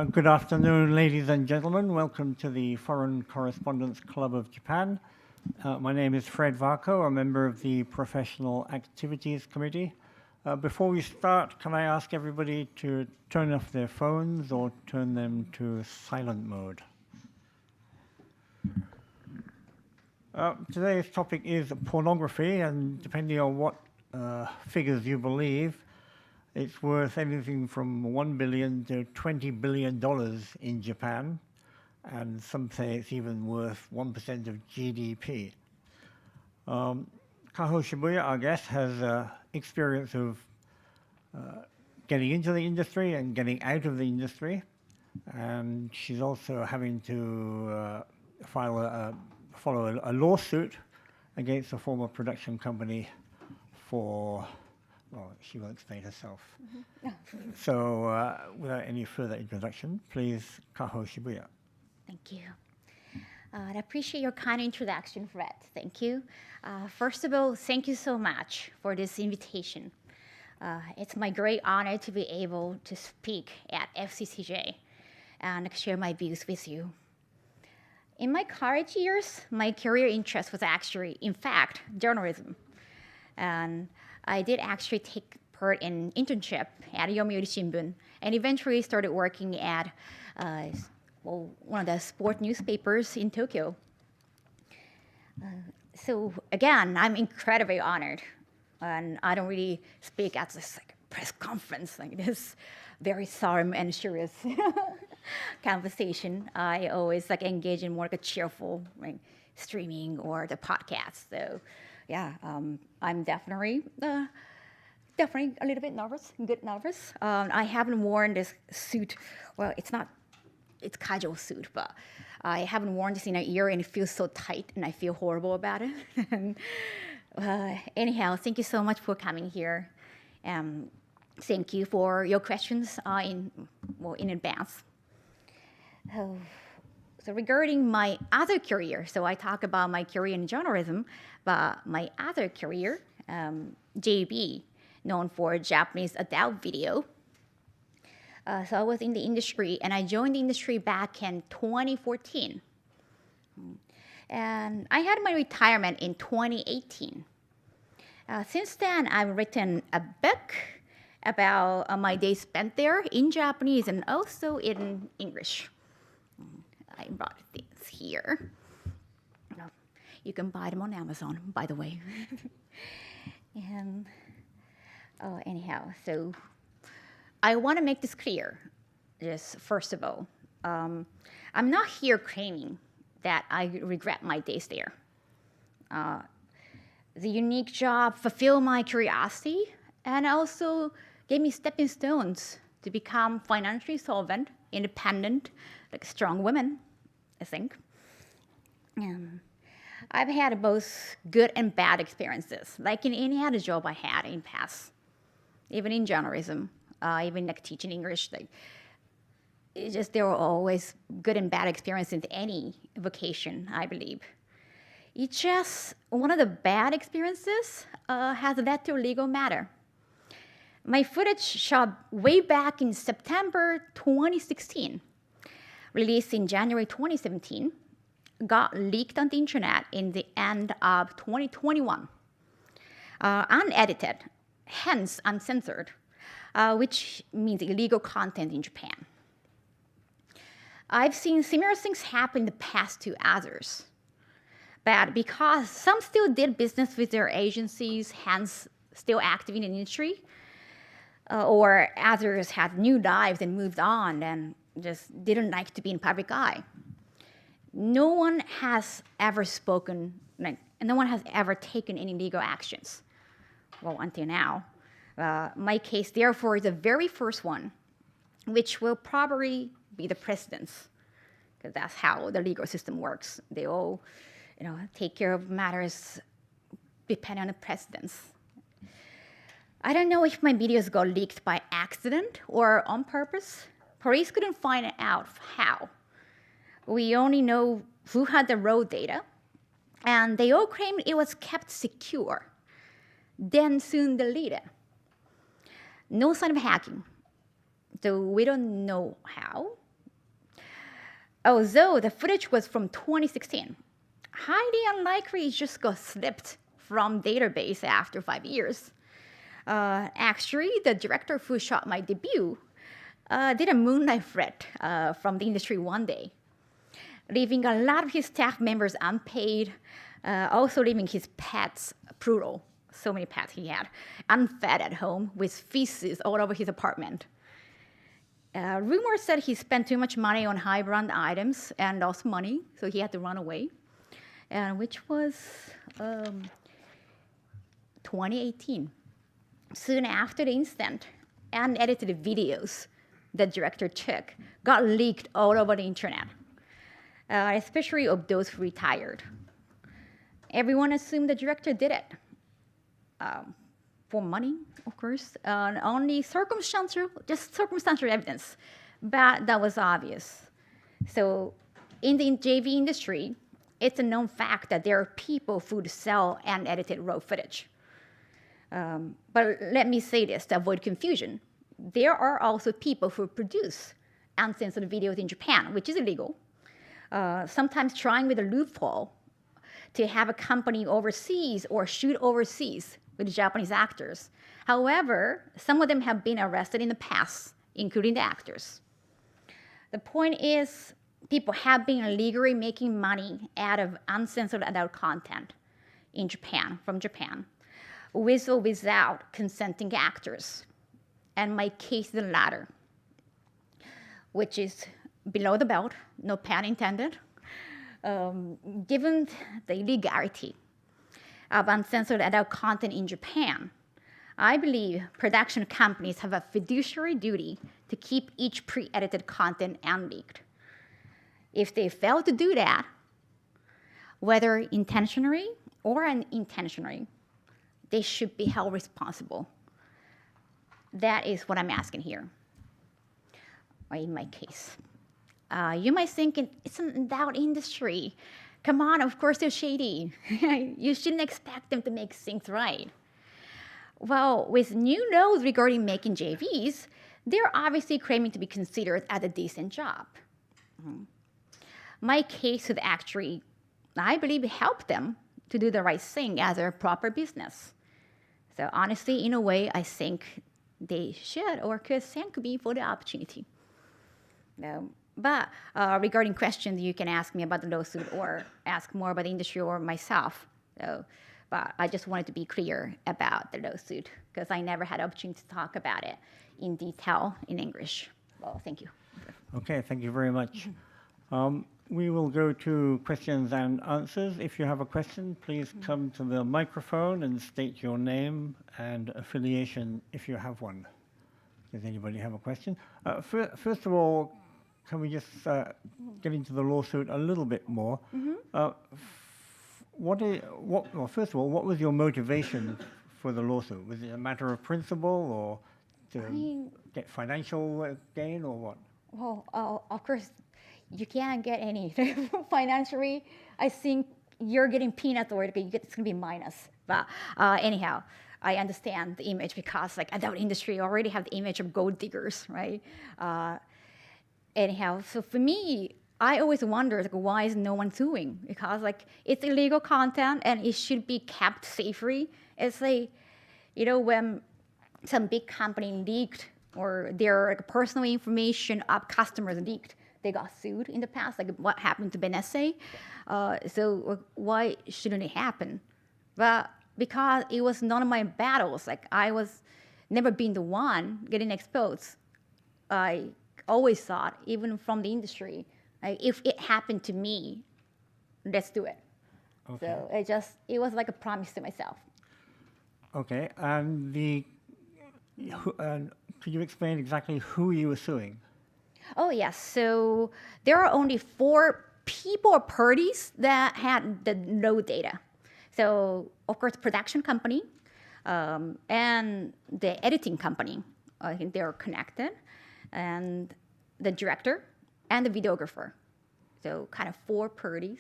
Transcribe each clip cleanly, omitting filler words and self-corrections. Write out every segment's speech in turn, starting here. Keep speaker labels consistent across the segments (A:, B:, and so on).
A: Good afternoon, ladies and gentlemen. Welcome to the Foreign Correspondents Club of Japan. My name is Fred Varco, a member of the Professional Activities Committee. Before we start, can I ask everybody to turn off their phones or turn them to silent mode? Today's topic is pornography, and depending on what figures you believe, it's worth anything from $1 billion to $20 billion in Japan, and some say it's even worth 1% of GDP. Kaho Shibuya, our guest, has experience of getting into the industry and getting out of the industry, and she's also having to follow a lawsuit against a former production company for, well, she will explain herself. Mm-hmm. So without any further introduction, please, Kaho Shibuya.
B: Thank you. I appreciate your kind introduction, Fred. Thank you. First of all, thank you so much for this invitation. It's my great honor to be able to speak at FCCJ and share my views with you. In my college years, my career interest was actually, in fact, journalism. And I did actually take part in internship at Yomiuri Shimbun and eventually started working at one of the sport newspapers in Tokyo. So again, I'm incredibly honored. And I don't really speak at this press conference like this, very solemn and serious conversation. I always engage in more a cheerful streaming or the podcast. So yeah, I'm definitely a little bit nervous, nervous. I haven't worn this suit. Well, it's casual suit, but I haven't worn this in a year and it feels so tight and I feel horrible about it. And, anyhow, thank you so much for coming here. Thank you for your questions in advance. So regarding my other career, so I talk about my career in journalism, but my other career, JB, known for Japanese adult video. So I was in the industry, and I joined the industry back in 2014. And I had my retirement in 2018. Since then, I've written a book about my days spent there in Japanese and also in English. I brought these here. You can buy them on Amazon, by the way. And anyhow, so I want to make this clear. Just first of all, I'm not here claiming that I regret my days there. The unique job fulfilled my curiosity and also gave me stepping stones to become financially solvent, independent, like strong women, I think. I've had both good and bad experiences, like in any other job I had in the past, even in journalism, even teaching English. There were always good and bad experiences in any vocation, I believe. It's just one of the bad experiences has led to a legal matter. My footage shot way back in September 2016, released in January 2017, got leaked on the internet in the end of 2021, unedited, hence uncensored, which means illegal content in Japan. I've seen similar things happen in the past to others, but because some still did business with their agencies, hence still active in the industry, or others had new lives and moved on and just didn't like to be in public eye. No one has ever spoken, and no one has ever taken any legal actions. Well, until now. My case, therefore, is the very first one, which will probably be the precedence, because that's how the legal system works. They all, take care of matters depending on the precedence. I don't know if my videos got leaked by accident or on purpose. Police couldn't find out how. We only know who had the raw data, and they all claimed it was kept secure, then soon deleted. No sign of hacking, so we don't know how, Although the footage was from 2016, highly unlikely it just got slipped from database after 5 years. Actually, the director who shot my debut did a moonlight threat from the industry one day, leaving a lot of his staff members unpaid, also leaving his pets, plural, so many pets he had, unfed at home with feces all over his apartment. Rumors said he spent too much money on high brand items and lost money, so he had to run away, which was 2018. Soon after the incident, unedited videos the director took got leaked all over the internet, especially of those who retired. Everyone assumed the director did it for money, of course, only circumstantial evidence, but that was obvious. So in the JV industry, it's a known fact that there are people who sell unedited raw footage. But let me say this to avoid confusion. There are also people who produce uncensored videos in Japan, which is illegal, sometimes trying with a loophole to have a company overseas or shoot overseas with Japanese actors. However, some of them have been arrested in the past, including the actors. The point is, people have been illegally making money out of uncensored adult content in Japan, from Japan, with or without consenting actors. And my case is the latter, which is below the belt, no pun intended. Given the illegality of uncensored adult content in Japan, I believe production companies have a fiduciary duty to keep each pre-edited content unleaked. If they fail to do that, whether intentionally or unintentionally, they should be held responsible. That is what I'm asking here, or in my case. You might think it's an endowed industry. Come on, of course they're shady. You shouldn't expect them to make things right. Well, with new laws regarding making JVs, they're obviously claiming to be considered as a decent job. My case would actually, I believe, help them to do the right thing as a proper business. So honestly, in a way, I think they should or could thank me for the opportunity. But regarding questions, you can ask me about the lawsuit or ask more about the industry or myself. But I just wanted to be clear about the lawsuit because I never had opportunity to talk about it in detail in English. Well, thank you.
A: Okay, thank you very much. We will go to questions and answers. If you have a question, please come to the microphone and state your name and affiliation if you have one. Does anybody have a question? First of all, can we just get into the lawsuit a little bit more? First of all, what was your motivation for the lawsuit? Was it a matter of principle or to get financial gain or what?
B: Well, of course, you can't get any financially. I think you're getting peanuts or it's going to be minus. But anyhow, I understand the image because like adult industry already have the image of gold diggers, right? Anyhow, so for me, I always wonder like, why is no one suing? Because like it's illegal content and it should be kept safely. It's like, when some big company leaked or their like, personal information of customers leaked, they got sued in the past, like what happened to Benesse. So why shouldn't it happen? But because it was none of my battles, like I was never been the one getting exposed. I always thought, even from the industry, like, if it happened to me, let's do it. Okay. So it was like a promise to myself.
A: Okay, and could you explain exactly who you were suing?
B: Oh, yes. So there are only 4 people or parties that had the no data. So, of course, the production company and the editing company. I think they're connected. And the director and the videographer. So kind of 4 parties.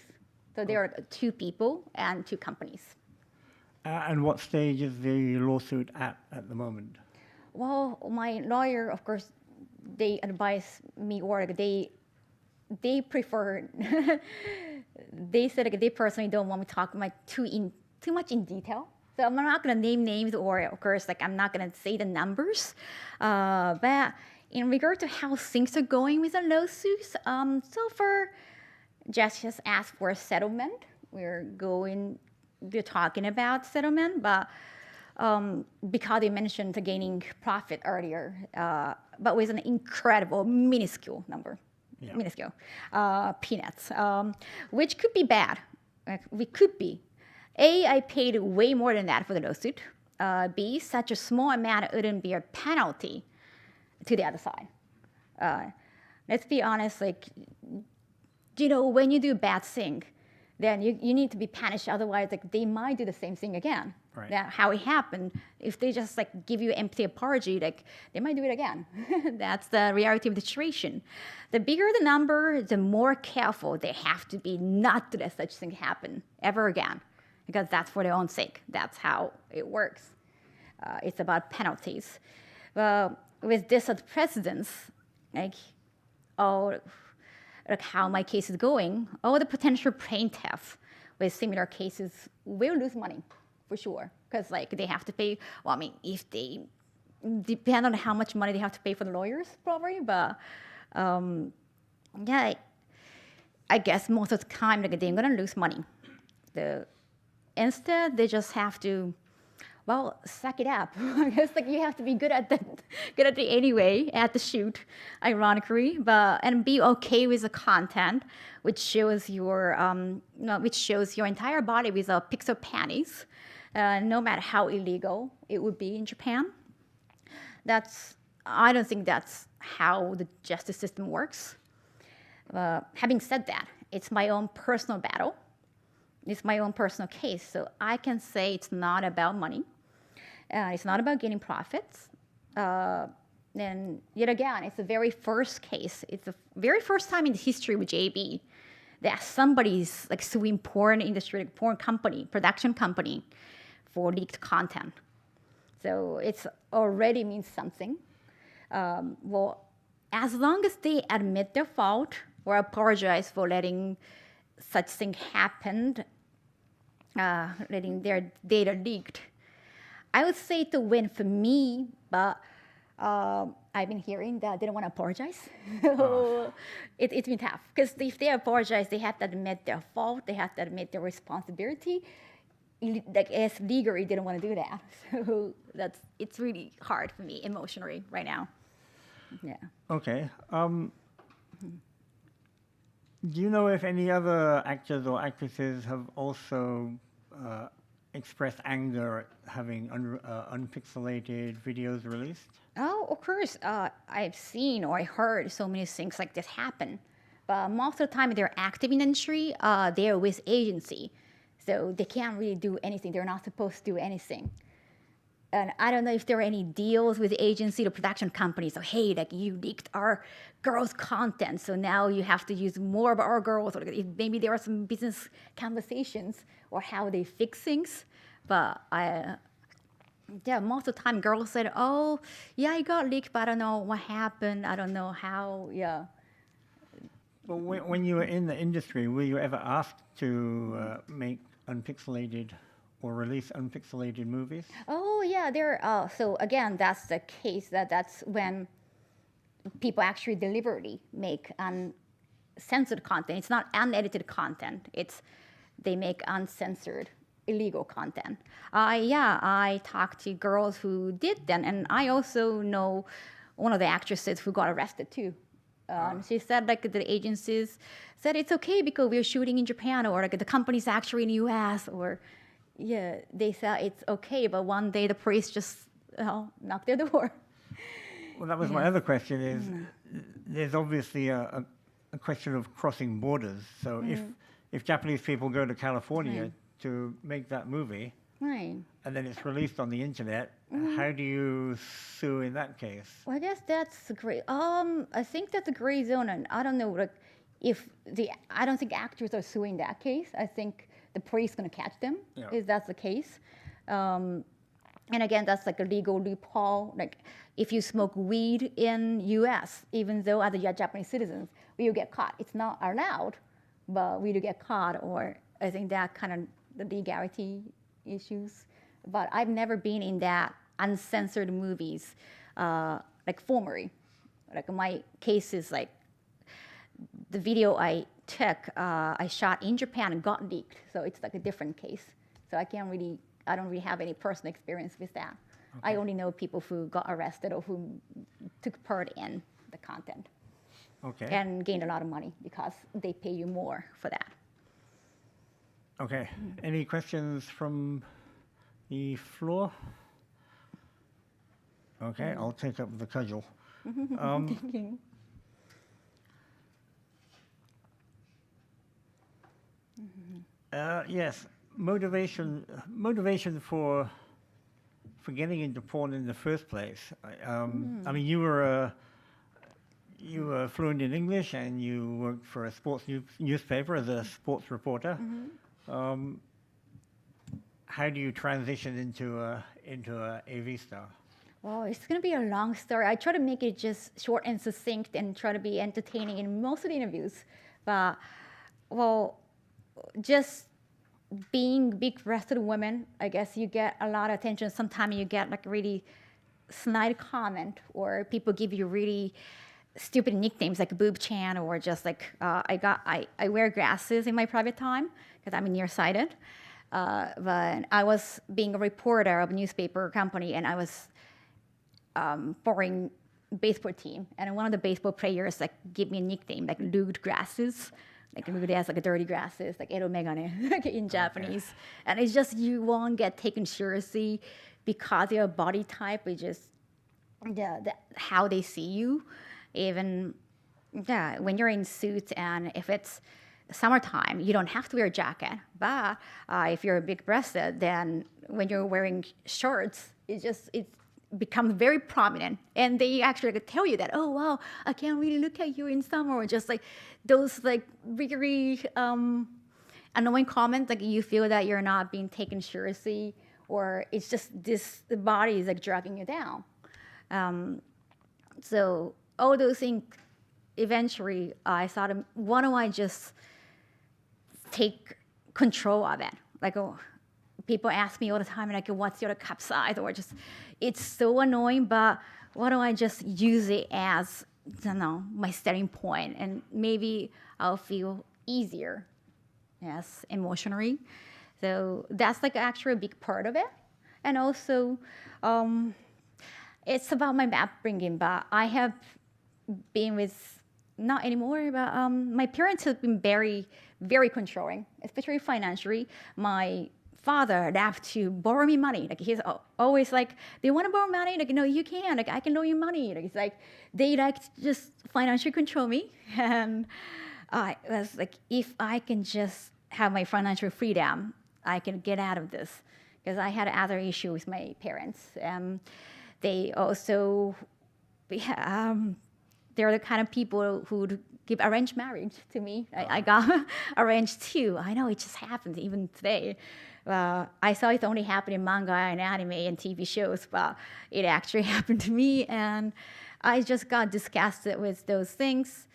B: So there are 2 people and 2 companies.
A: And what stage is the lawsuit at the moment? Well,
B: my lawyer, of course, they advise me or they they prefer. They said like, they personally don't want me to talk like too much in detail. So I'm not gonna name names, or of course, like I'm not gonna say the numbers. But in regard to how things are going with the lawsuits, so far, Jess just asked for a settlement. We're talking about settlement, but because they mentioned gaining profit earlier, but with an incredible minuscule number, minuscule peanuts, which could be bad. We could be. A, I paid way more than that for the lawsuit. B, such a small amount wouldn't be a penalty to the other side. Let's be honest, like, when you do a bad thing, then you need to be punished. Otherwise, like, they might do the same thing again.
A: Right.
B: That's how it happened. If they just like give you empty apology, like they might do it again. That's the reality of the situation. The bigger the number, the more careful they have to be not to let such thing happen ever again, because that's for their own sake. That's how it works. It's about penalties. With this as precedence, like how my case is going, all the potential plaintiffs with similar cases will lose money, for sure. Because like they have to pay, well, I mean, if they, depend on how much money they have to pay for the lawyers, probably, but yeah, I guess most of the time like, they're gonna lose money. Instead, they just have to, well, suck it up. I guess like you have to be good at it anyway, at the shoot, ironically, and be okay with the content, which shows your entire body with a pixel panties, no matter how illegal it would be in Japan. I don't think that's how the justice system works. Having said that, it's my own personal battle. It's my own personal case, so I can say it's not about money. It's not about getting profits. And yet again, it's the very first case. It's the very first time in the history with JB that somebody's like suing porn industry, like porn company, production company, for leaked content. So it's already means something. Well, as long as they admit their fault or apologize for letting such thing happen, letting their data leaked, I would say it's a win for me, but I've been hearing that they don't want to apologize. So it's been tough, because if they apologize, they have to admit their fault, they have to admit their responsibility. Like as legally, they don't want to do that. So it's really hard for me emotionally right now. Yeah.
A: Okay. Do you know if any other actors or actresses have also expressed anger at having unpixelated videos released?
B: Oh, of course. I've seen or I heard so many things like this happen. But most of the time, they're active in the industry. They're with agency. So they can't really do anything. They're not supposed to do anything. And I don't know if there are any deals with the agency or production companies. So, hey, like you leaked our girls' content, so now you have to use more of our girls. Or maybe there are some business conversations or how they fix things. But most of the time, girls said, "Oh, yeah, it got leaked, but I don't know what happened. I don't know how." Yeah.
A: Well, when you were in the industry, were you ever asked to make unpixelated or release unpixelated movies?
B: Oh, yeah. So again, that's the case. That's when people actually deliberately make uncensored content. It's not unedited content. They make uncensored, illegal content. I talked to girls who did that, and I also know one of the actresses who got arrested too. She said like the agencies said it's okay because we're shooting in Japan, or like the company's actually in the U.S. or they said it's okay, but one day the police just knocked their door.
A: Well, that was my other question is, there's obviously a question of crossing borders. So if Japanese people go to California to make that movie,
B: right,
A: and then it's released on the internet, how do you sue in that case?
B: Well, I guess that's great. I think that's a gray zone, and I don't know, like, I don't think actors are suing that case. I think the police going to catch them if that's the case. And again, that's like a legal loophole. Like if you smoke weed in U.S., even though as a Japanese citizens, we will get caught. It's not allowed, but we do get caught. Or I think that kind of the legality issues. But I've never been in that uncensored movies, like formerly. Like my case is like the video I took, I shot in Japan and got leaked. So it's like a different case. So I don't really have any personal experience with that. Okay. I only know people who got arrested or who took part in the content.
A: Okay.
B: And gained a lot of money because they pay you more for that.
A: Okay. Any questions from the floor? Okay, I'll take up the cudgel. Yes, motivation for getting into porn in the first place. I mean, you were fluent in English and you worked for a sports newspaper as a sports reporter. How do you transition into a AV star?
B: Well, it's going to be a long story. I try to make it just short and succinct and try to be entertaining in most of the interviews. But, well, just being big-breasted women, I guess you get a lot of attention. Sometimes you get like really snide comment, or people give you really stupid nicknames like Boob Chan, or just like I wear glasses in my private time because I'm nearsighted. But I was being a reporter of a newspaper company, and I was foreign baseball team, and one of the baseball players like gave me a nickname like lewd glasses, like lewd as like dirty glasses, like ero megane like in Japanese. And it's just you won't get taken seriously because your body type is just how they see you. Even when you're in suits, and if it's summertime, you don't have to wear a jacket. But if you're big-breasted, then when you're wearing shorts, it becomes very prominent, and they actually tell you that, oh wow, I can't really look at you in summer, or just like those like really annoying comments, like you feel that you're not being taken seriously, or it's just the body is like dragging you down. So all those things, eventually I thought, why don't I just take control of it? Like, people ask me all the time, like, what's your cup size? Or just, it's so annoying, but why don't I just use it as, I don't know, my starting point, and maybe I'll feel easier, yes, emotionally. So that's like actually a big part of it. And also, it's about my upbringing, but I have been with, not anymore, but my parents have been very, very controlling, especially financially. My father loved to borrow me money. Like, he's always like, "Do you want to borrow money?" Like, "No, you can. Like, I can loan you money." Like, it's like they like to just financially control me. And I was like, if I can just have my financial freedom, I can get out of this, because I had other issues with my parents. They also, they're the kind of people who would give arranged marriage to me. I got arranged too. I know it just happens even today. I saw it only happen in manga and anime and TV shows, but it actually happened to me, and I just got disgusted with those things.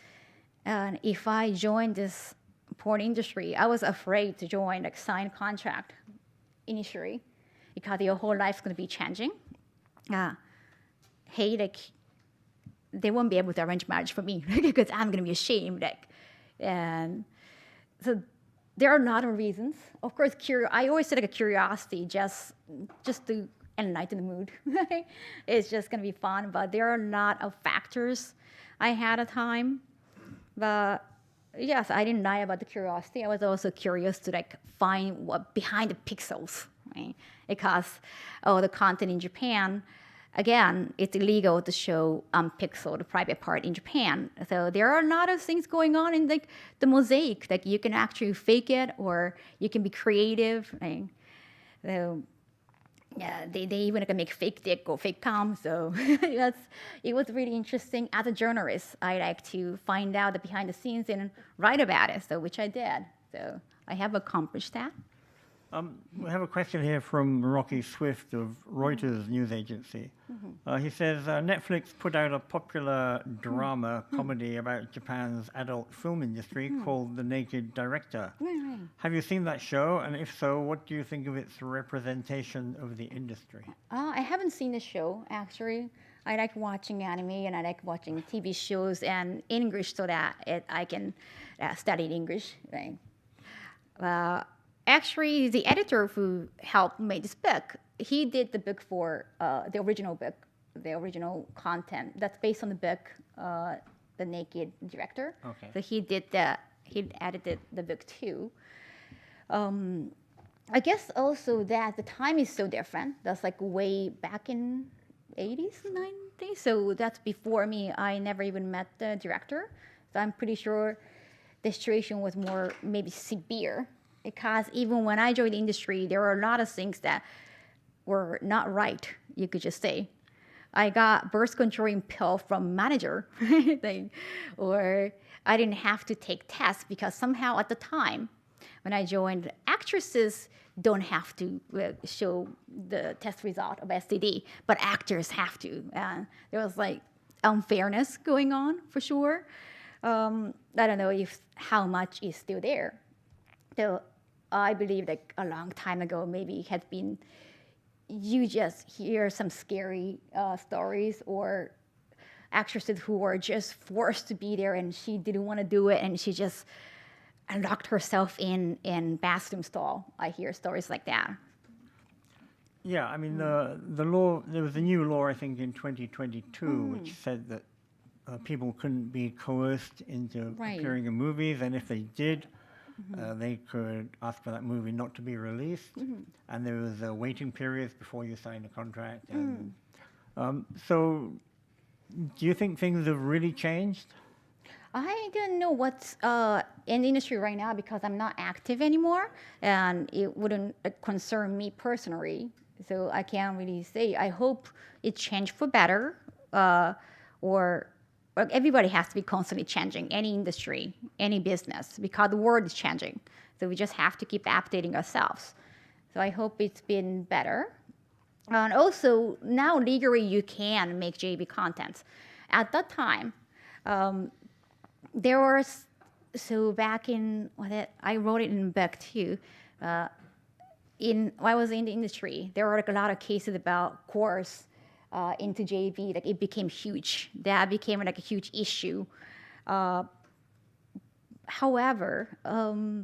B: And if I joined this porn industry, I was afraid to join, like, sign contract initially, because your whole life's going to be changing. Hey, like, they won't be able to arrange marriage for me because I'm going to be ashamed. Like, and so there are a lot of reasons. Of course, I always say like a curiosity, just to enlighten the mood. It's just going to be fun. But there are a lot of factors I had at the time. But yes, I didn't lie about the curiosity. I was also curious to like find what behind the pixels, right? Because the content in Japan, again, it's illegal to show unpixeled private part in Japan. So there are a lot of things going on in like the mosaic. Like, you can actually fake it, or you can be creative. Right? So yeah, they even can make fake dick or fake cum. So it was really interesting. As a journalist, I like to find out the behind the scenes and write about it. So which I did. So I have accomplished that.
A: We have a question here from Rocky Swift of Reuters news agency. He says, Netflix put out a popular drama comedy about Japan's adult film industry called The Naked Director.
B: Right.
A: Have you seen that show? And if so, what do you think of its representation of the industry?
B: I haven't seen the show, actually. I like watching anime and I like watching TV shows and English so that I can study English. Right? Actually, the editor who helped make this book, he did the book for the original book, the original content that's based on the book, The Naked Director.
A: Okay.
B: So he edited the book too. I guess also that the time is so different. That's like way back in 80s, 90s. So that's before me. I never even met the director. So I'm pretty sure the situation was more maybe severe. Because even when I joined the industry, there were a lot of things that were not right, you could just say. I got birth controlling pill from manager, or I didn't have to take tests because somehow at the time when I joined, actresses don't have to show the test result of STD, but actors have to. There was like unfairness going on for sure. I don't know how much is still there. So I believe like a long time ago, maybe it had been, you just hear some scary stories or actresses who were just forced to be there and she didn't want to do it and she just locked herself in bathroom stall. I hear stories like that.
A: Yeah, I mean, the law, there was a new law, I think, in 2022, which said that people couldn't be coerced into appearing in movies, and if they did, they could ask for that movie not to be released, and there was a waiting period before you signed a contract. And, so, do you think things have really changed?
B: I don't know what's in the industry right now because I'm not active anymore, and it wouldn't concern me personally. So I can't really say. I hope it changed for better, or everybody has to be constantly changing, any industry, any business, because the world is changing. So we just have to keep updating ourselves. So I hope it's been better. And also, now legally you can make JV content. At that time, there was, so back in, I wrote it in the book too, when I was in the industry, there were like a lot of cases about coerce into JV, like it became huge. That became like a huge issue. However, I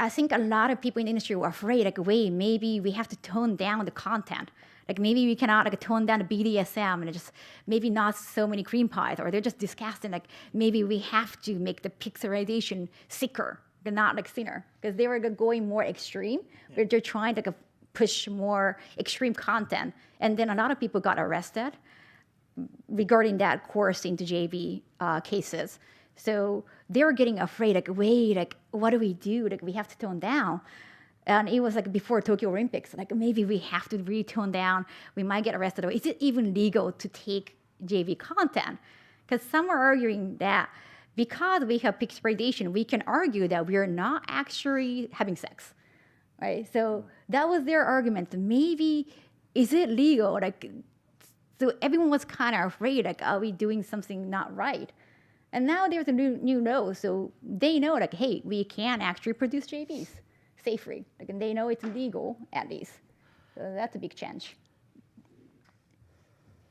B: think a lot of people in the industry were afraid, like, wait, maybe we have to tone down the content. Like maybe we cannot like tone down the BDSM and just maybe not so many cream pies, or they're just disgusting. Like maybe we have to make the pixelization sicker, but not like thinner, because they were going more extreme. Yeah. They're trying to push more extreme content, and then a lot of people got arrested regarding that course into JV cases. So they were getting afraid, like, wait, like, what do we do? Like, we have to tone down. And it was like before Tokyo Olympics, like maybe we have to really tone down. We might get arrested. Or is it even legal to take JV content? Because some are arguing that because we have pixelization, we can argue that we are not actually having sex, right? So that was their argument. Maybe, is it legal? Like, so everyone was kind of afraid, like, are we doing something not right? And now there's a new law, so they know, like, hey, we can actually produce JVs safely. Like, and they know it's legal, at least. So that's a big change.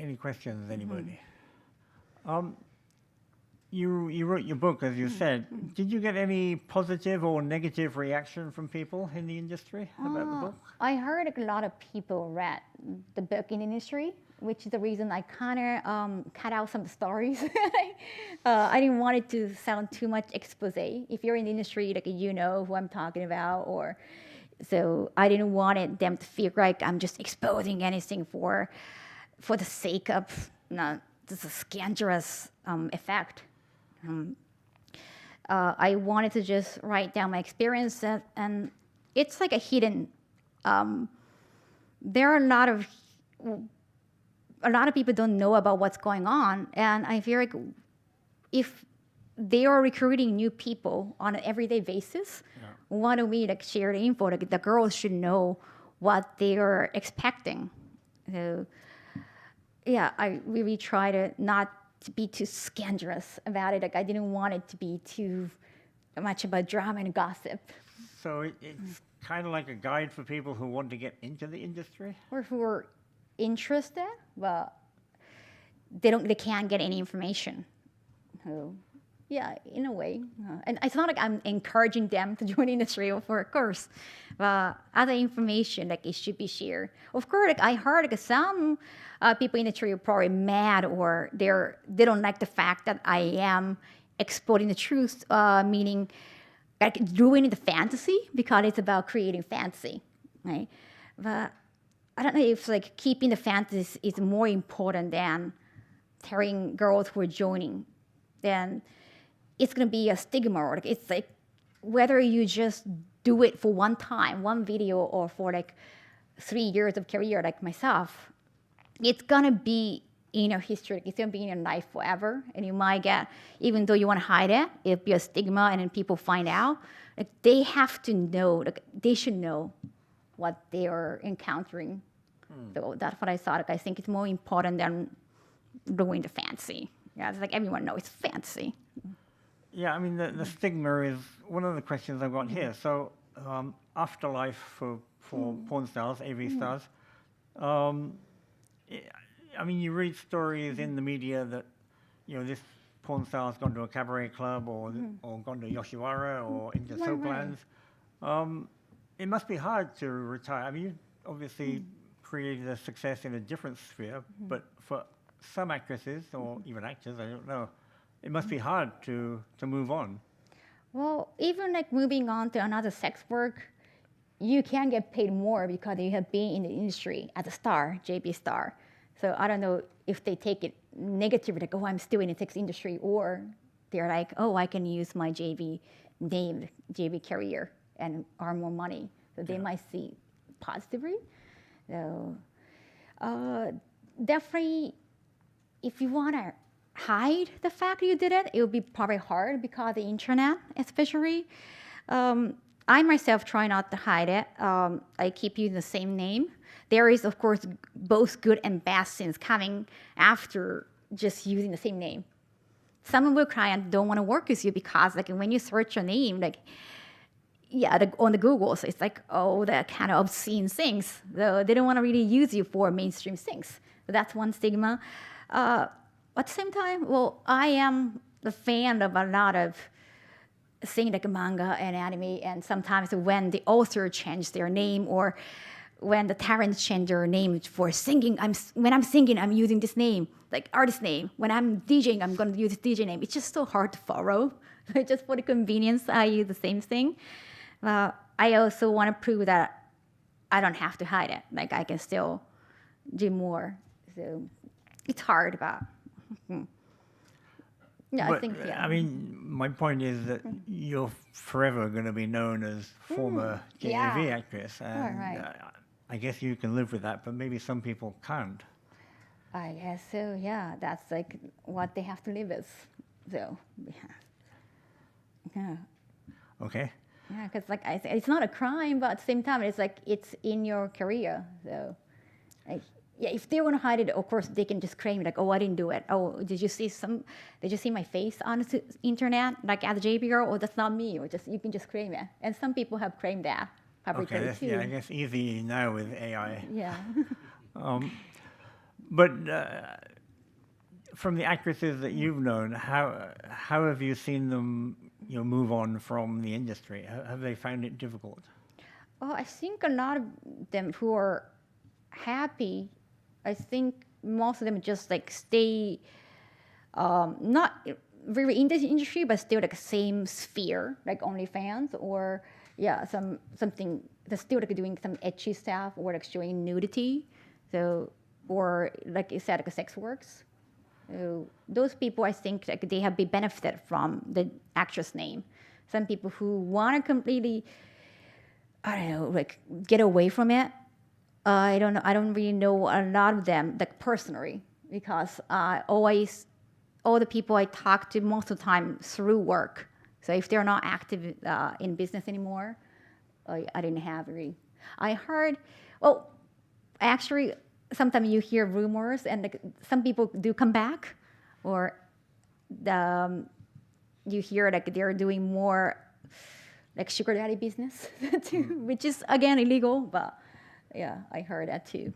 A: Any questions, anybody? You wrote your book, as you said. Did you get any positive or negative reaction from people in the industry about the book? I
B: heard like, a lot of people read the book in the industry, which is the reason I kind of cut out some stories. I didn't want it to sound too much expose. If you're in the industry, like you know who I'm talking about, or so I didn't want them to feel like I'm just exposing anything for the sake of this scandalous effect. I wanted to just write down my experience, and it's like a hidden. There are a lot of people don't know about what's going on, and I feel like if they are recruiting new people on an everyday basis, wanted me to share the info. Like the girls should know what they are expecting. So, yeah, I really try to not to be too scandalous about it. Like I didn't want it to be too much about drama and gossip.
A: So it's kind of like a guide for people who want to get into the industry?
B: Or who are interested, but they can't get any information. So, yeah, in a way. And it's not like I'm encouraging them to join the industry, of course. But other information, like it should be shared. Of course, like I heard like some people in the industry are probably mad or they don't like the fact that I am exporting the truth, meaning like ruining the fantasy because it's about creating fantasy, right? But I don't know if like keeping the fantasy is more important than telling girls who are joining. Then it's gonna be a stigma, or like, it's like whether you just do it for one time, one video, or for like 3 years of career, like myself, it's gonna be in your history. It's gonna be in your life forever, and you might get, even though you want to hide it, it'll be a stigma, and then people find out. Like they have to know, like they should know what they are encountering. So that's what I thought. Like I think it's more important than ruining the fancy. Yeah, it's like everyone knows it's fancy.
A: Yeah, I mean, the stigma is one of the questions I've got here. So, afterlife for porn stars, AV stars. I mean, you read stories in the media that, this porn star has gone to a cabaret club or gone to Yoshiwara or into soaplands. It must be hard to retire. I mean, you obviously created a success in a different sphere, but for some actresses or even actors, I don't know, it must be hard to move on.
B: Well, even like moving on to another sex work, you can get paid more because you have been in the industry as a star, JB star. So I don't know if they take it negatively, like, oh, I'm still in the sex industry, or they're like, oh, I can use my JB name, JB career, and earn more money. So they might see positively. So definitely, if you want to hide the fact you did it, it would be probably hard because the internet, especially. I myself try not to hide it. I keep using the same name. There is, of course, both good and bad things coming after just using the same name. Some of your clients don't want to work with you because, like, when you search your name, like, on the Google, so it's like, oh, the kind of obscene things. So they don't want to really use you for mainstream things. So that's one stigma. At the same time, well, I am a fan of a lot of things like manga and anime, and sometimes when the author changed their name or when the talents change their name for singing, when I'm singing, I'm using this name, like artist name. When I'm DJing, I'm going to use DJ name. It's just so hard to follow. Just for the convenience, I use the same thing. I also want to prove that I don't have to hide it. Like I can still do more. So it's hard, but yeah,
A: But,
B: I think
A: I mean, my point is that you're forever going to be known as former JAV actress, and
B: right.
A: I guess you can live with that, but maybe some people can't.
B: I guess so. Yeah, that's like what they have to live with. So yeah.
A: Okay.
B: Yeah, because like I said, it's not a crime, but at the same time, it's like it's in your career. So, like, yeah, if they want to hide it, of course they can just claim it, like, oh, I didn't do it. Oh, did you see my face on the internet, like as a JB girl? Oh, that's not me. Or just you can just claim it. And some people have claimed that publicly too.
A: Yeah, I guess easy now with AI.
B: Yeah.
A: But from the actresses that you've known, how have you seen them, move on from the industry? Have they found it difficult?
B: Well, I think a lot of them who are happy, I think most of them just like stay not very in this industry, but still like same sphere, like OnlyFans or something that's still like doing some ecchi stuff or like showing nudity. So, or like you said, like sex works. So those people, I think, like they have been benefited from the actress name. Some people who want to completely, I don't know, like get away from it. I don't know. I don't really know a lot of them, like personally, because all the people I talk to most of the time through work. So if they're not active in business anymore, I didn't have really. I heard, well, actually, sometimes you hear rumors, and like, some people do come back, or you hear like they're doing more like sugar daddy business too, which is again illegal. But yeah, I heard that too.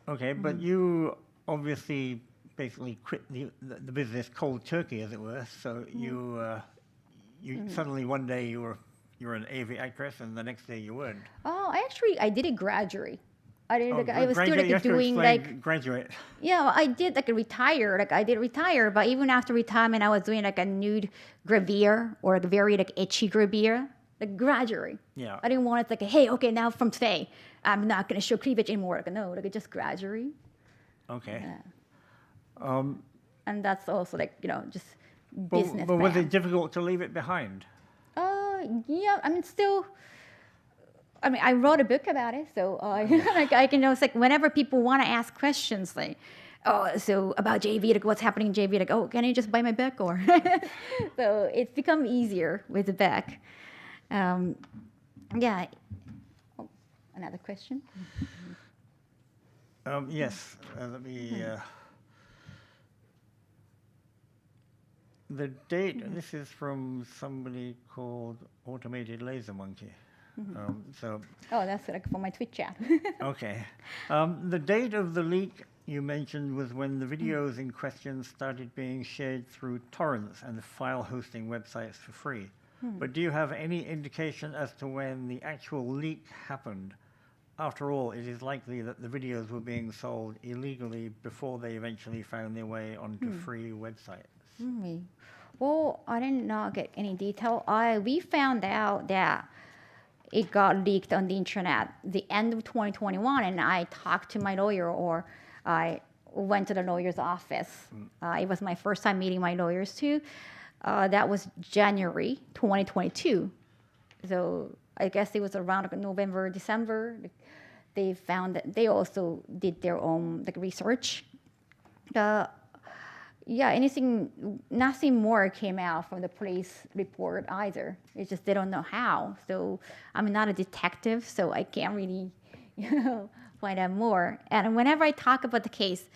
A: Okay, but you obviously basically quit the business cold turkey, as it were. So you suddenly one day you're an AV actress, and the next day you weren't.
B: Oh, I did it gradually. I did. Like, I was still
A: graduate, you
B: like
A: have to
B: doing
A: explain
B: like.
A: graduate.
B: Yeah, I did like retire. Like I did retire, but even after retirement, I was doing like a nude gravure or like very like etchy gravure, like gradually.
A: Yeah.
B: I didn't want it like, hey, okay, now from today, I'm not gonna show cleavage anymore. Like no, like just gradually.
A: Okay.
B: Yeah. And that's also like just business.
A: But was
B: plan.
A: it difficult to leave it behind?
B: Yeah, I mean still. I mean, I wrote a book about it, so like I can it's like whenever people want to ask questions, like, oh, so about JV, like what's happening in JV, like, oh, can you just buy my book, or so it's become easier with the book. Yeah. Oh, another question.
A: Yes. Let me. The date. This is from somebody called Automated Laser Monkey. So.
B: Oh, that's like for my Twitch chat.
A: Okay. The date of the leak you mentioned was when the videos in question started being shared through torrents and file hosting websites for free. But do you have any indication as to when the actual leak happened? After all, it is likely that the videos were being sold illegally before they eventually found their way onto free websites.
B: Well, I did not get any detail. We found out that it got leaked on the internet the end of 2021, and I talked to my lawyer, or I went to the lawyer's office. It was my first time meeting my lawyers too. That was January 2022. So I guess it was around like November, December. They found that they also did their own like research. Yeah, nothing more came out from the police report either. It's just they don't know how. So I'm not a detective, so I can't really, find out more. And whenever I talk about the case,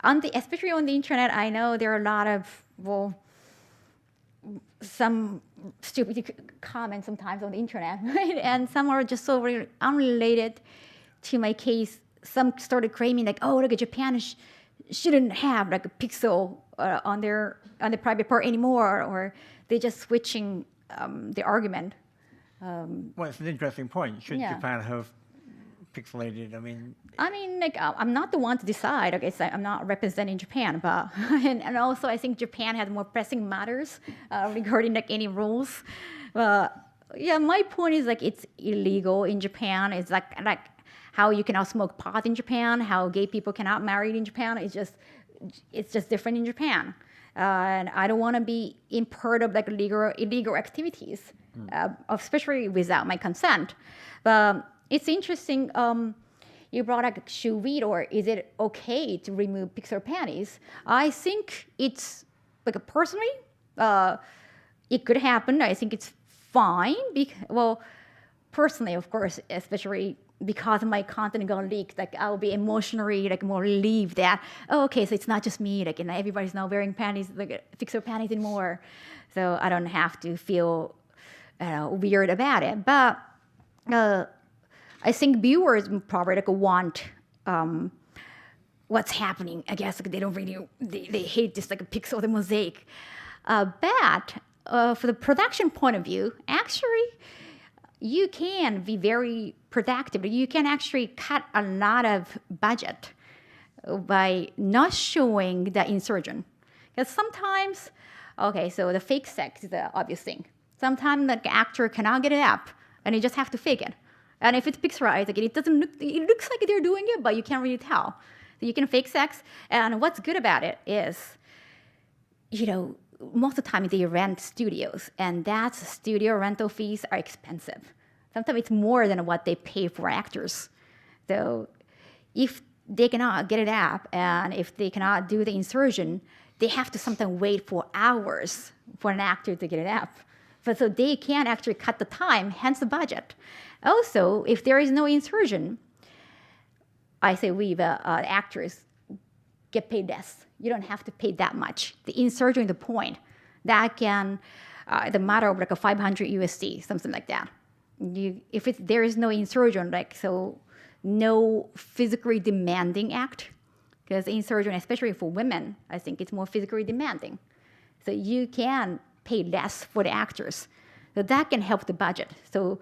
B: especially on the internet, I know there are a lot of some stupid comments sometimes on the internet, right? And some are just so really unrelated to my case. Some started claiming like, oh, look, Japan shouldn't have like a pixel on the private part anymore, or they're just switching the argument.
A: Well, it's an interesting point. Should Japan have pixelated? I mean,
B: like I'm not the one to decide. Okay, so I'm not representing Japan, but and also I think Japan has more pressing matters regarding like any rules. Yeah, my point is like it's illegal in Japan. It's like how you cannot smoke pot in Japan, how gay people cannot marry in Japan. It's just different in Japan. And I don't want to be in part of like illegal activities, especially without my consent. But it's interesting. You brought up shoe weed, or is it okay to remove pixel panties? I think it's like personally, it could happen. I think it's fine. Well, personally, of course, especially because my content got leaked, like I'll be emotionally like more relieved that okay, so it's not just me, like everybody's now wearing panties, like pixel panties anymore, so I don't have to feel weird about it. But I think viewers probably like want what's happening. I guess like, they don't really they hate this like a pixel, the mosaic. But for the production point of view, actually, you can be very productive. You can actually cut a lot of budget by not showing the insertion. Because sometimes, okay, so the fake sex is the obvious thing. Sometimes the actor cannot get it up, and you just have to fake it. And if it's pixelized, like, it looks like they're doing it, but you can't really tell. So you can fake sex, and what's good about it is, most of the time they rent studios, and that studio rental fees are expensive. Sometimes it's more than what they pay for actors. So if they cannot get it up, and if they cannot do the insertion, they have to sometimes wait for hours for an actor to get it up. but so they can actually cut the time, hence the budget. Also, if there is no insertion, I say actors get paid less. You don't have to pay that much. The insertion is the point. That can, the matter of like a 500 USD, something like that. If there is no insertion, no physically demanding act, because insertion, especially for women, I think it's more physically demanding. So you can pay less for the actors. So that can help the budget. So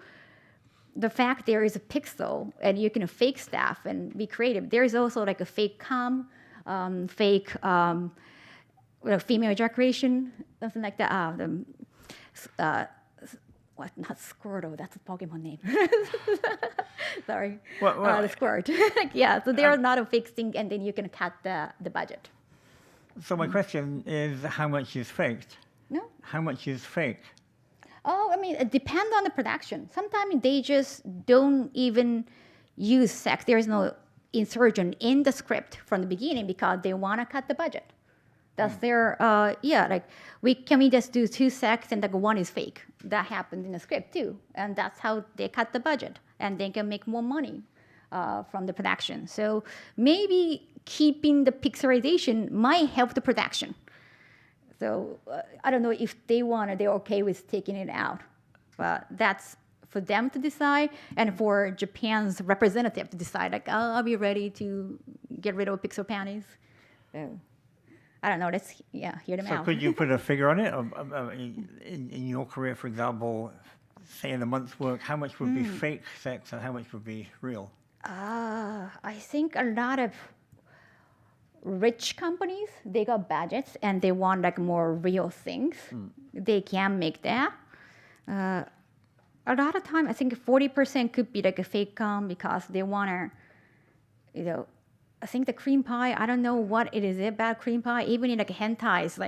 B: the fact there is a pixel and you can fake stuff and be creative. There is also like a fake cum, fake female ejaculation, something like that. Not Squirtle, that's a Pokemon name. Sorry. The Squirt. Yeah, so there are a lot of fake things, and then you can cut the budget.
A: So my question is, how much is faked?
B: No?
A: How much is fake?
B: Oh, I mean, it depends on the production. Sometimes they just don't even use sex. There is no insertion in the script from the beginning because they want to cut the budget. That's their, can we just do 2 sex and one is fake? That happened in the script too. And that's how they cut the budget. And they can make more money from the production. So maybe keeping the pixelization might help the production. So I don't know if they're okay with taking it out. But that's for them to decide and for Japan's representative to decide, I'll be ready to get rid of pixel panties. So, I don't know. Let's hear them out.
A: So could you put a figure on it? In your career, for example, say in a month's work, how much would be fake sex and how much would be real?
B: I think a lot of rich companies, they got budgets and they want more real things. They can make that. A lot of time, I think 40% could be a fake cum because they want to, I think the cream pie, I don't know what it is about cream pie, even in hentais,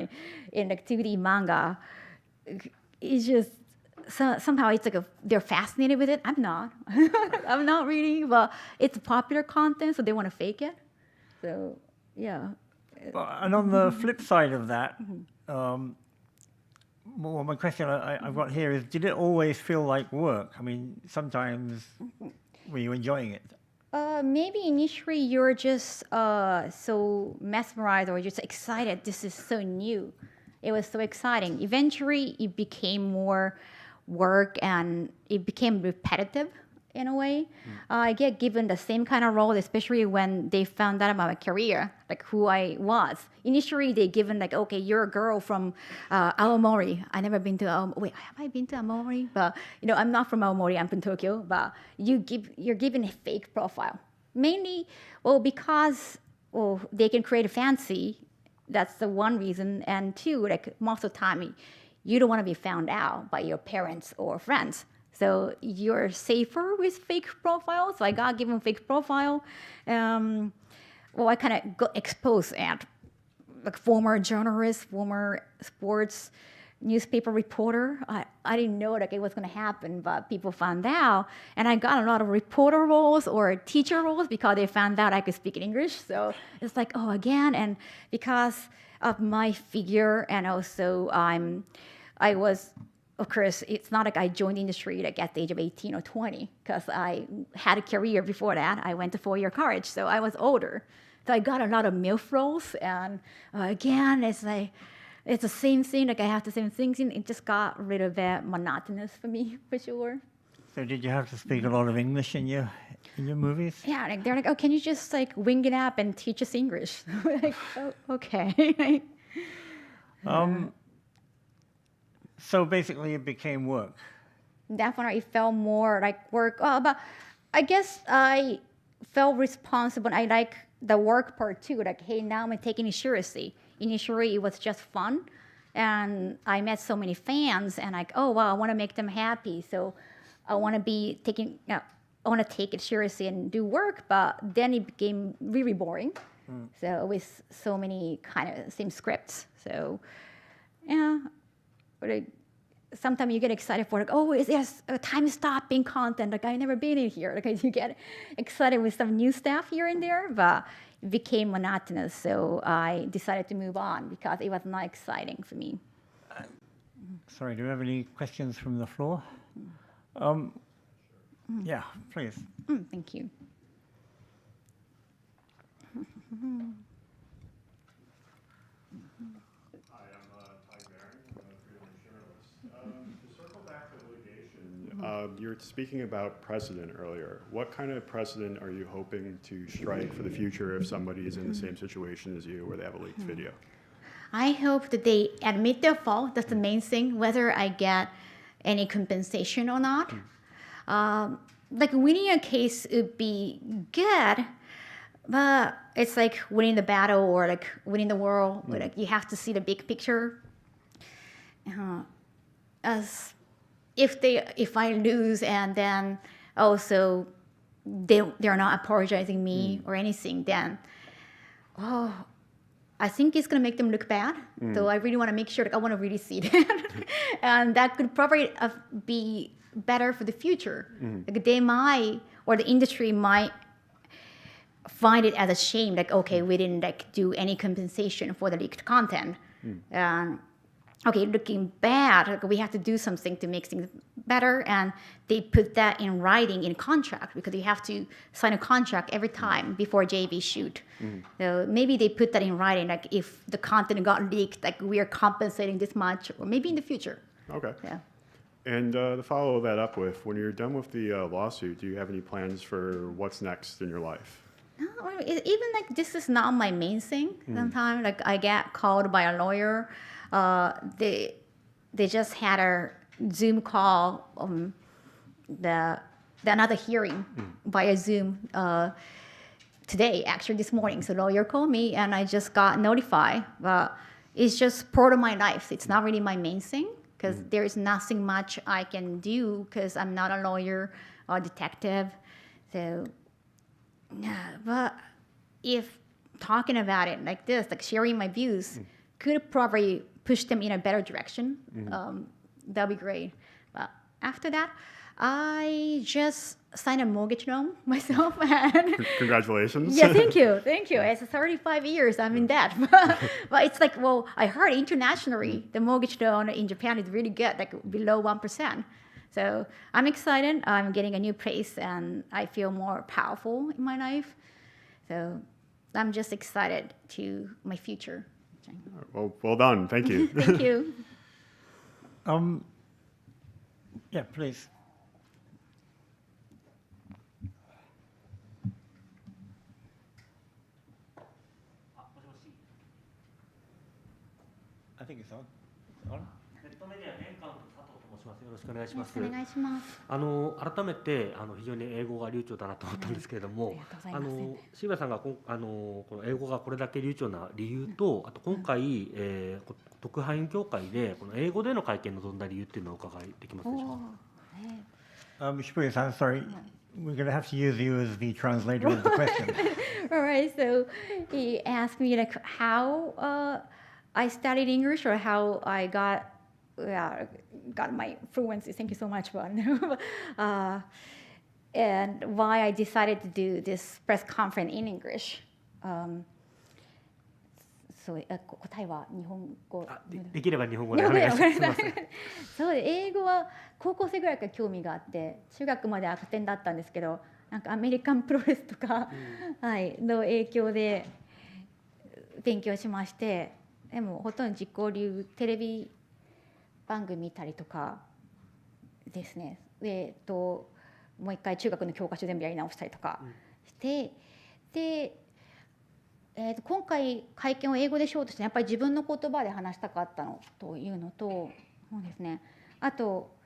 B: in 2D manga, it's just, somehow it's they're fascinated with it. I'm not. I'm not really, but it's popular content, so they want to fake it. So, yeah.
A: And on the flip side of that, well, my question I've got here is, did it always feel like work? I mean, sometimes were you enjoying it?
B: Maybe initially you're just so mesmerized or just excited. This is so new. It was so exciting. Eventually, it became more work and it became repetitive in a way. I get given the same kind of role, especially when they found out about my career, who I was. Initially, they given okay, you're a girl from Aomori. I never been to wait, have I been to Aomori? But I'm not from Aomori. I'm from Tokyo. But you're given a fake profile, mainly because they can create a fancy. That's the one reason, and two, most of the time, you don't want to be found out by your parents or friends. So you're safer with fake profiles. So I got given fake profile. I kind of got exposed at former journalist, former sports newspaper reporter. I didn't know it was going to happen, but people found out. And I got a lot of reporter roles or teacher roles because they found out I could speak English. So it's again. And because of my figure and also I was, of course, it's not I joined the industry at the age of 18 or 20 because I had a career before that. I went to 4-year college, so I was older. So I got a lot of MILF roles, and again, it's the same thing. I have the same things, and it just got a little bit monotonous for me, for sure.
A: So did you have to speak a lot of English in your movies?
B: Yeah, they're oh, can you just wing it up and teach us English? Oh, okay.
A: So basically, it became work.
B: Definitely, it felt more like work. But I guess I felt responsible. I like the work part too. Hey, now I'm taking it seriously. Initially, it was just fun, and I met so many fans, and oh wow, I want to make them happy. So I want to be taking. I want to take it seriously and do work. But then it became really boring. So with so many kind of same scripts. So yeah. Sometimes you get excited for oh, is there a time-stopping content? I never been in here. You get excited with some new stuff here and there, but it became monotonous. So I decided to move on because it was not exciting for me.
A: Sorry, do we have any questions from the floor? Yeah, please.
B: Thank you.
C: Hi, I'm Ty Barron. I'm a freelance journalist. To circle back to litigation, you were speaking about precedent earlier. What kind of precedent are you hoping to strike for the future if somebody is in the same situation as you, where they have a leaked video?
B: I hope that they admit their fault. That's the main thing, whether I get any compensation or not. Like winning a case would be good, but it's like winning the battle or like winning the world. Like you have to see the big picture. As if I lose and then also they're not apologizing me or anything, then I think it's gonna make them look bad. So I really want to make sure that I want to really see that, and that could probably be better for the future. Like they might, or the industry might find it as a shame, like, okay, we didn't like do any compensation for the leaked content. Okay, looking bad, like we have to do something to make things better, and they put that in writing in contract, because you have to sign a contract every time before JV shoot. So maybe they put that in writing, like if the content got leaked, like we are compensating this much, or maybe in the future.
C: Okay.
B: Yeah.
C: And to follow that up with, when you're done with the lawsuit, do you have any plans for what's next in your life?
B: No, even like this is not my main thing. Sometimes like I get called by a lawyer. They just had a Zoom call, the another hearing via Zoom today, actually this morning. So the lawyer called me and I just got notified. But it's just part of my life. It's not really my main thing, because there is nothing much I can do because I'm not a lawyer or detective. So, yeah, but if talking about it like this, like sharing my views, could probably push them in a better direction. That'd be great. But after that, I just signed a mortgage loan myself. And
C: Congratulations.
B: yeah, thank you. It's 35 years I'm in debt. But it's like, well, I heard internationally the mortgage loan in Japan is really good, like below 1%. So I'm excited. I'm getting a new place and I feel more powerful in my life. So I'm just excited to my future.
C: Well done. Thank you.
B: Thank you.
A: Yeah, please. I think it's on. It's on?
D: よろしくお願いします。
B: お願いします。
D: 改めて非常に英語が流暢だなと思ったんですけれども、渋谷さんがこの英語がこれだけ流暢な理由と、あと今回、特派員協会でこの英語での会見に臨んだ理由っていうのをお伺いできますでしょうか。
A: Shibuya-san, sorry. We're going to have to use you as the translator of the question.
B: All right, so he asked me like how I studied English or how I got my fluency. Thank you so much, Juan. And why I decided to do this press conference in English. そう答えは日本語
D: できれば日本語でお願いします。
B: そうで、英語は高校生ぐらいから興味があって、中学まで赤点だったんですけど、なんかアメリカンプロレスとか、の影響で勉強しまして、でもほとんど自己流テレビ番組見たりとかですね。もう一回中学の教科書全部やり直したりとかして、で。今回会見を英語でしようとしてやっぱり自分の言葉で話したかったのというのと、そうですね、あと、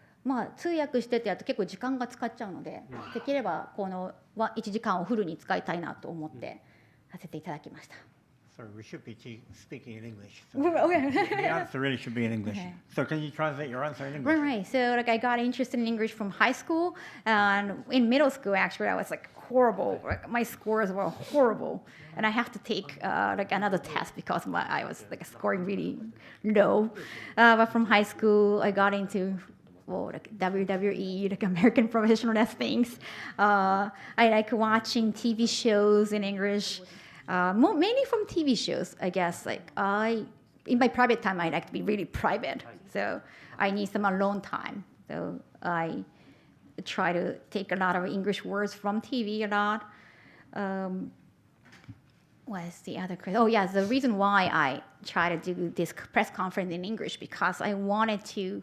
B: 通訳しててやると結構時間が使っちゃうので、できればこの1時間をフルに使いたいなと思ってさせていただきました。
A: Sorry, we should be speaking in English. So the answer really should be in English.
B: Okay.
A: So can you translate your answer in English?
B: Right. So like I got interested in English from high school, and in middle school actually I was like horrible. Like, my scores were horrible, and I have to take like another test because I was like scoring really low. But from high school I got into like WWE, like American professional wrestlings. I like watching TV shows in English. Mainly from TV shows, I guess. Like I in my private time, I like to be really private. So I need some alone time. So I try to take a lot of English words from TV a lot. What is the other question? Oh, yeah, the reason why I try to do this press conference in English because I wanted to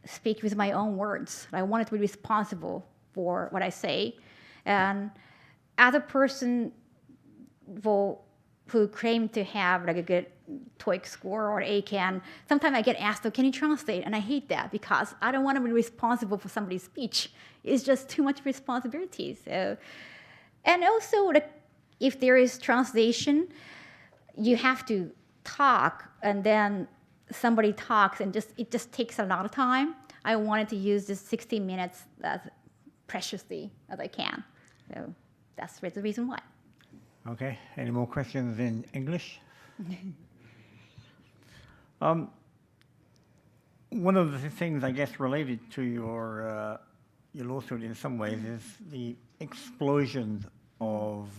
B: speak with my own words. I wanted to be responsible for what I say. And as a person who claim to have like a good TOEIC score or ACAN, sometimes I get asked, oh, can you translate? And I hate that because I don't want to be responsible for somebody's speech. It's just too much responsibility. So, and also, like, if there is translation, you have to talk, and then somebody talks, and it just takes a lot of time. I wanted to use this 60 minutes as preciously as I can. So that's the reason why.
A: Okay, any more questions in English? One of the things, I guess, related to your lawsuit in some ways is the explosion of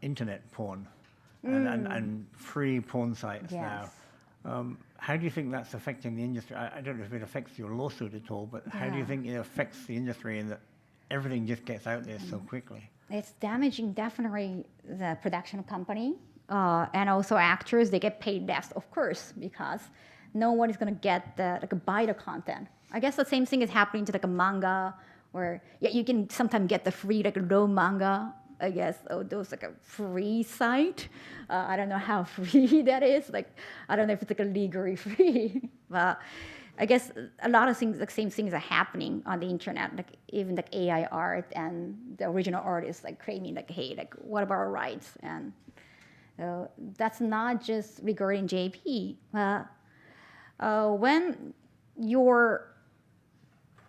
A: internet porn and free porn sites now. How do you think that's affecting the industry? I don't know if it affects your lawsuit at all, but how do you think it affects the industry in that everything just gets out there so quickly?
B: It's damaging definitely the production company and also actors. They get paid less, of course, because no one is going to get buy the content. I guess the same thing is happening to like a manga, or you can sometimes get the free raw manga. I guess those like a free site. I don't know how free that is. Like I don't know if it's like a legally free, but I guess a lot of things, like same things are happening on the internet. Like even like AI art and the original artists like claiming like, hey, like what about our rights? And that's not just regarding JP. When your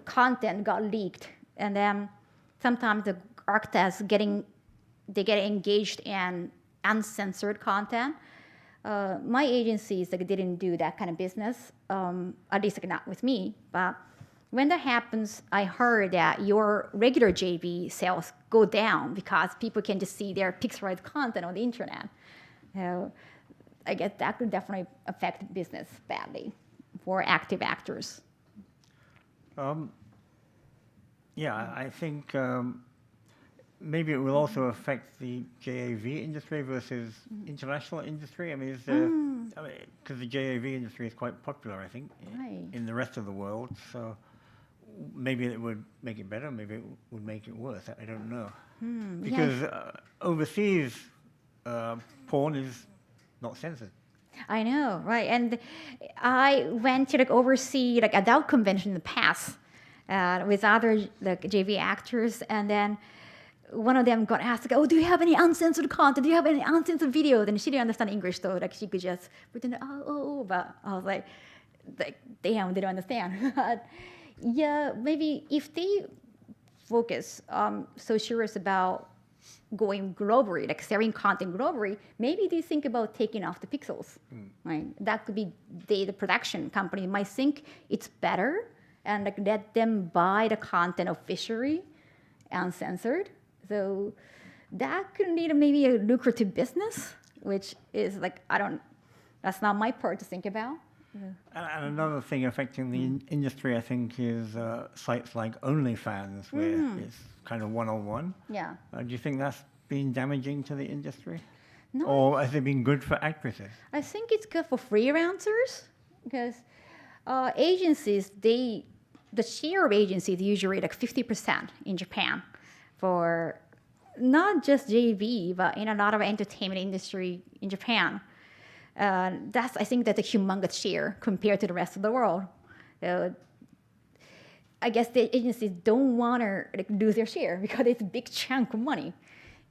B: content got leaked, and then sometimes the architects they get engaged in uncensored content. My agencies didn't do that kind of business, at least not with me. But when that happens, I heard that your regular JV sales go down because people can just see their pixelized content on the internet. So I guess that could definitely affect business badly for active actors.
A: I think maybe it will also affect the JAV industry versus international industry. I mean, because the JAV industry is quite popular, I think, in the rest of the world. So maybe it would make it better, maybe it would make it worse. I don't know. Because overseas porn is not censored.
B: I know, right? And I went to oversee adult convention in the past with other JV actors, and then one of them got asked, oh, do you have any uncensored content? Do you have any uncensored videos? And she didn't understand English, so she could just pretend, but I was like, damn, they don't understand. Maybe if they focus so serious about going globally, sharing content globally, maybe they think about taking off the pixels, right? That could be the production company might think it's better and let them buy the content officially uncensored. So that could lead to maybe a lucrative business, which is that's not my part to think about.
A: And another thing affecting the industry, I think, is sites like OnlyFans, where it's kind of one-on-one.
B: Yeah.
A: Do you think that's been damaging to the industry?
B: No.
A: Or has it been good for actresses?
B: I think it's good for freelancers because agencies, the share of agencies usually 50% in Japan for not just JV, but in a lot of entertainment industry in Japan. I think that's a humongous share compared to the rest of the world. I guess the agencies don't want to lose their share because it's a big chunk of money.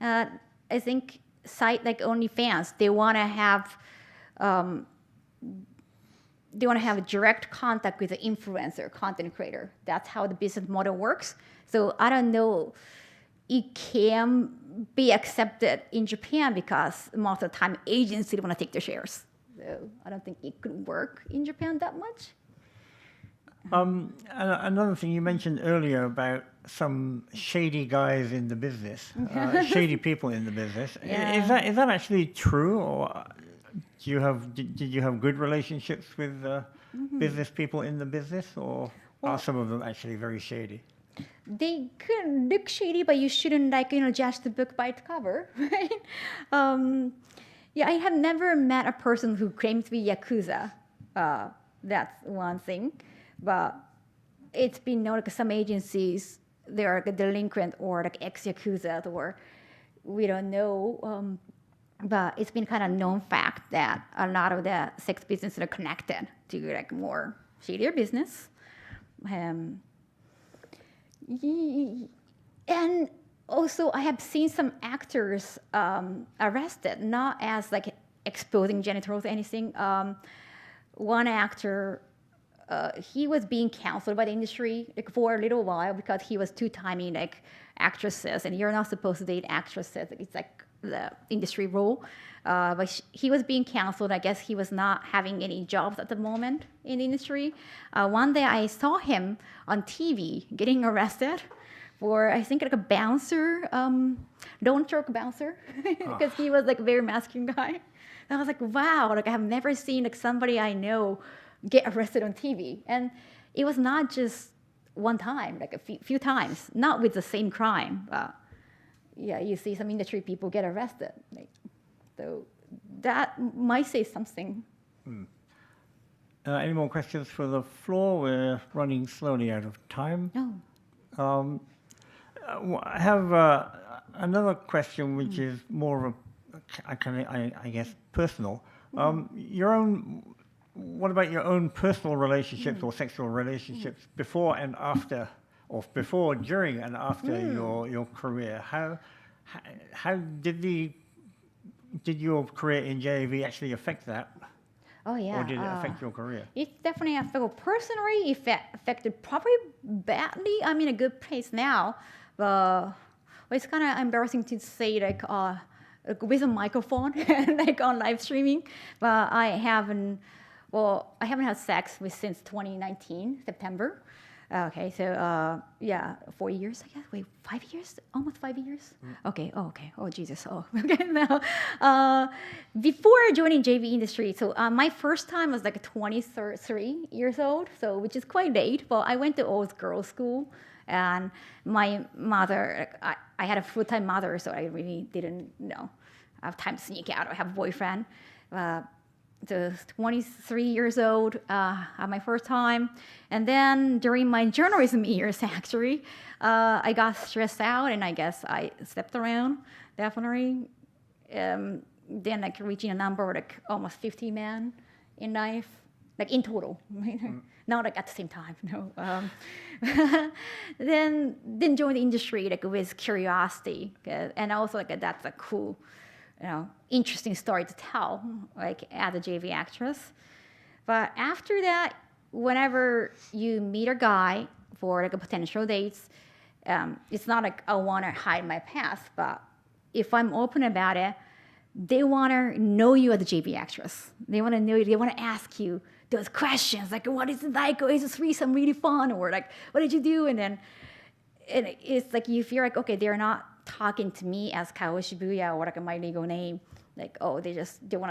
B: I think site like OnlyFans, they want to have direct contact with the influencer, content creator. That's how the business model works. So I don't know, it can be accepted in Japan because most of the time agencies want to take their shares. So I don't think it could work in Japan that much.
A: Another thing you mentioned earlier about some shady guys in the business, shady people in the business.
B: Yeah.
A: Is that actually true, or Did you have good relationships with business people in the business, or are some of them actually very shady?
B: They could look shady, but you shouldn't judge the book by its cover, right? Yeah, I have never met a person who claims to be Yakuza. That's one thing. But it's been known some agencies, they're delinquent or ex-Yakuza, or we don't know. But it's been kind of known fact that a lot of the sex businesses are connected to more shadier business. And also, I have seen some actors arrested, not as exposing genitals or anything. One actor, he was being counseled by the industry for a little while because he was two-timing actresses, and you're not supposed to date actresses. It's the industry rule. But he was being counseled. I guess he was not having any jobs at the moment in the industry. One day I saw him on TV getting arrested for, I think, a bouncer, loan shark bouncer, because he was a very masculine guy. And I was like, wow, I have never seen somebody I know get arrested on TV. And it was not just one time, a few times, not with the same crime. Yeah, you see some industry people get arrested. So that might say something.
A: Any more questions for the floor? We're running slowly out of time.
B: No.
A: I have another question, which is more of I guess, personal. What about your own personal relationships or sexual relationships before and after, or before, during, and after your career? How did your career in JAV actually affect that?
B: Oh, yeah.
A: Or did it affect your career?
B: It definitely affected. Personally, it affected probably badly. I'm in a good place now. But it's kind of embarrassing to say, with a microphone, on live streaming. But I haven't had sex since 2019, September. Okay, so yeah, 4 years, I guess. Wait, 5 years? Almost 5 years? Okay. Oh, Jesus. Oh, okay. Now, before joining JV industry, so my first time was 23 years old, so which is quite late. But I went to old girls' school, and my mother, I had a full-time mother, so I really didn't have time to sneak out or have a boyfriend. So 23 years old, my first time. And then during my journalism years, actually, I got stressed out, and I guess I slept around, definitely. Then reaching a number of almost 50 men in life, in total. Not at the same time, no. Then join the industry with curiosity, and also that's a cool, interesting story to tell, as a JV actress. But after that, whenever you meet a guy for a potential dates, it's not I want to hide my past, but if I'm open about it, they want to know you as a JV actress. They want to know you. They want to ask you those questions, what is it like? Oh, is this threesome really fun? Or what did you do? And it's you feel okay, they're not talking to me as Kaho Shibuya or my legal name. They want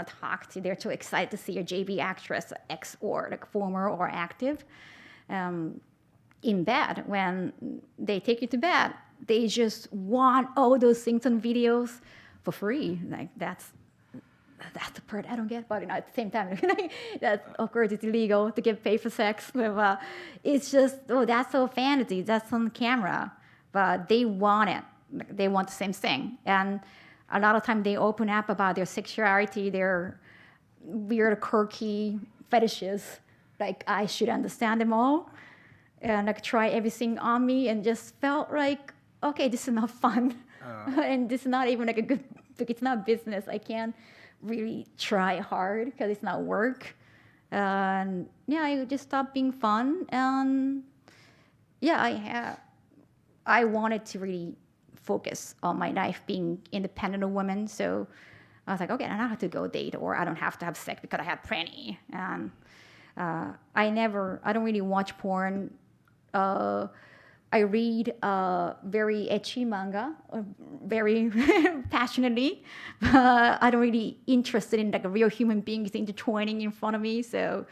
B: to talk to you. They're too excited to see a JV actress, ex or former or active, in bed. When they take you to bed, they just want all those things on videos for free. That's the part I don't get, but at the same time, that's of course it's illegal to get paid for sex. But it's just that's so fantasy. That's on camera, but they want it. They want the same thing, and a lot of time they open up about their sexuality, their weird, quirky fetishes. I should understand them all, and try everything on me, and just felt okay, this is not fun, and this is not even a good. It's not business. I can't really try hard because it's not work, and yeah, I just stopped being fun, and yeah, I wanted to really focus on my life being independent woman. So I was okay, I don't have to go date, or I don't have to have sex because I have plenty. And I don't really watch porn I read very ecchi manga, very passionately, but I don't really interested in like a real human beings intertwining in front of me. So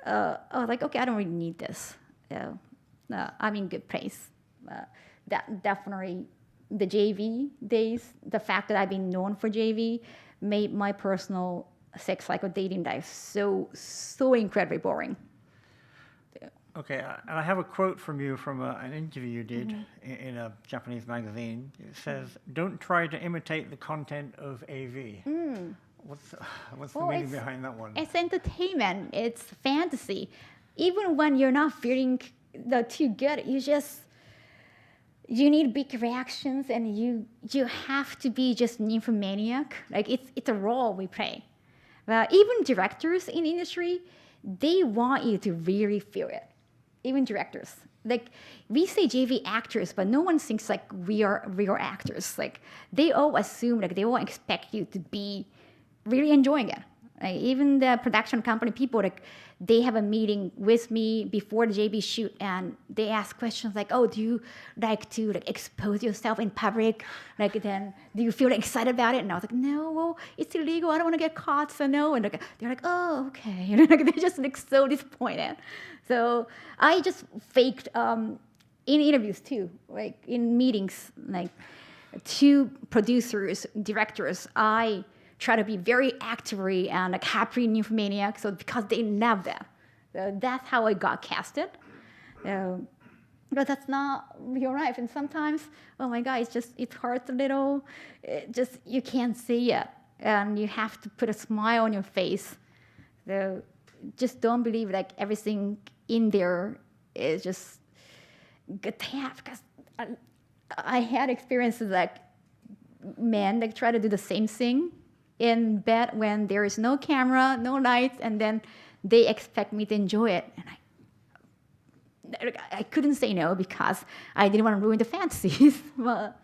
B: I was like, okay, I don't really need this. So I'm in good place. That definitely the JV days, the fact that I've been known for JV made my personal sex cycle dating life so incredibly boring.
A: Okay, and I have a quote from you from an interview you did in a Japanese magazine. It says, "Don't try to imitate the content of AV." What's the meaning behind that one?
B: It's entertainment. It's fantasy. Even when you're not feeling too good, you need big reactions, and you have to be just an nymphomaniac. Like it's a role we play. Even directors in the industry, they want you to really feel it. Even directors, like we say JV actors, but no one thinks like we are real actors. Like they all assume, like they all expect you to be really enjoying it. Like, even the production company people, like they have a meeting with me before the JV shoot, and they ask questions like, "Oh, do you like to like expose yourself in public? Like, then do you feel like, excited about it?" And I was like, "No, well, it's illegal. I don't want to get caught, so no." And like, they're like, "Oh, okay." You know, like they're just like so disappointed. So I just faked in interviews too, like in meetings, like to producers, directors. I try to be very actively and like happy nymphomaniac, so because they love that. So that's how I got casted. But that's not real life, and sometimes, oh my God, it hurts a little. You can't see it, and you have to put a smile on your face. So just don't believe like everything in there is just good to have, because I had experiences like men like try to do the same thing in bed when there is no camera, no lights, and then they expect me to enjoy it. And I couldn't say no because I didn't want to ruin the fantasies. But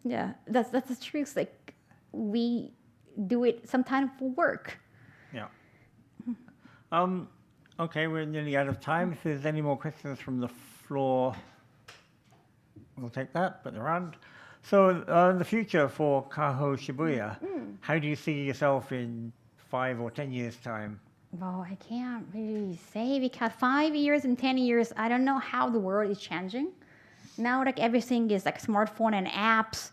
B: yeah, that's the truth. Like we do it sometimes for work.
A: Yeah. Okay, we're nearly out of time. If there's any more questions from the floor, we'll take that, but there aren't. So the future for Kaho Shibuya, how do you see yourself in 5 or 10 years' time?
B: Well, I can't really say, because 5 years and 10 years, I don't know how the world is changing. Now, like everything is like smartphone and apps.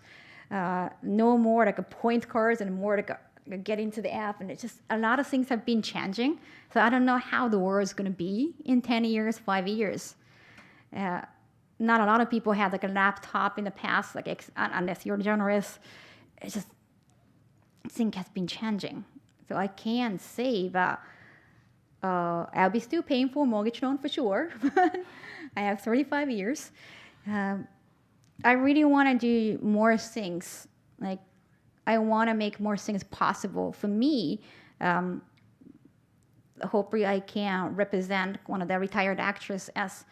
B: No more like a point cards and more like get into the app, and it's just a lot of things have been changing. So I don't know how the world is going to be in 10 years, 5 years. Not a lot of people had like a laptop in the past, like unless you're generous. It's just things has been changing. So I can't say that I'll be still paying for a mortgage loan for sure. I have 35 years. I really want to do more things. Like I want to make more things possible for me. Hopefully I can represent one of the retired actors as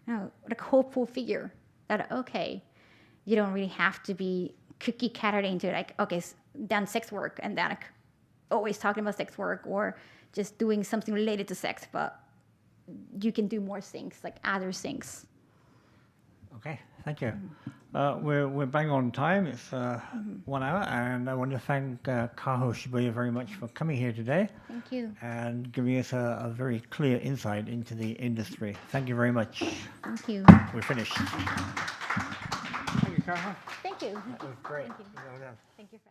B: like hopeful figure that, okay, you don't really have to be cookie cutter into like, okay, done sex work and then like, always talking about sex work or just doing something related to sex, but you can do more things, like other things.
A: Okay, thank you. We're bang on time. It's 1 hour, and I want to thank Kaho Shibuya very much for coming here today.
B: Thank you.
A: And giving us a very clear insight into the industry. Thank you very much.
B: Thank you.
A: We're finished. Thank you, Kaho.
B: Thank you.
A: That was great.
B: Thank you.
A: Well done.
B: Thank you for